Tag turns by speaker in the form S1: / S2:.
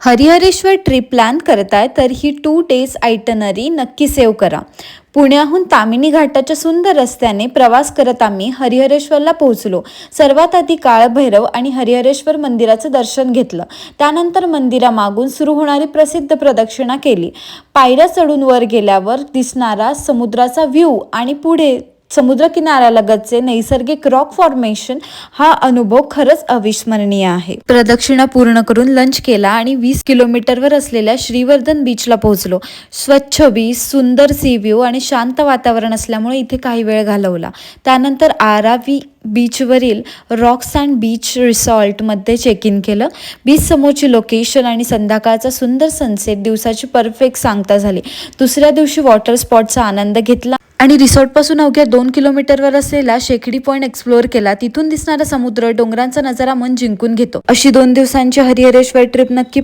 S1: Harihareshwar trip plan करताय तर ही 2 days itinerary नक्की सेव्ह करा. पुण्याहून तामिनी घाटाच्या सुंदर रस्त्याने प्रवास करत आम्ही हरिहरेश्वरला पोहोचलो. सर्वात आधी काळभैरव आणि हरिहरेश्वर मंदिराचं दर्शन घेतलं. त्यानंतर मंदिरामागून सुरू होणारी प्रसिद्ध प्रदक्षिणा केली. पायऱ्या चढून वर गेल्यावर दिसणारा समुद्राचा व्ह्यू आणि पुढे समुद्रकिनाऱ्यालगतचे नैसर्गिक रॉक फॉर्मेशन हा अनुभव खरंच अविस्मरणीय आहे. प्रदक्षिणा पूर्ण करून लंच केला आणि 20 किलोमीटरवर असलेल्या श्रीवर्धन बीचला पोहोचलो. स्वच्छ बीच, सुंदर सी व्ह्यू आणि शांत वातावरण असल्यामुळे इथे काही वेळ घालवला. त्यानंतर आरावी बीचवरील रॉक सँड बीच रिसॉर्टमध्ये चेक इन केलं. बीच समोरची लोकेशन आणि संध्याकाळचा सुंदर सनसेट दिवसाची परफेक्ट सांगता झाली. दुसऱ्या दिवशी वॉटर स्पॉटचा आनंद घेतला आणि रिसॉर्टपासून अवघ्या 2 किलोमीटरवर असलेला शेकडी पॉईंट एक्सप्लोअर केला. तिथून दिसणारा समुद्र, डोंगरांचा नजारा मन जिंकून घेतो. अशी 2 दिवसांची हरिहरेश्वर ट्रिप नक्की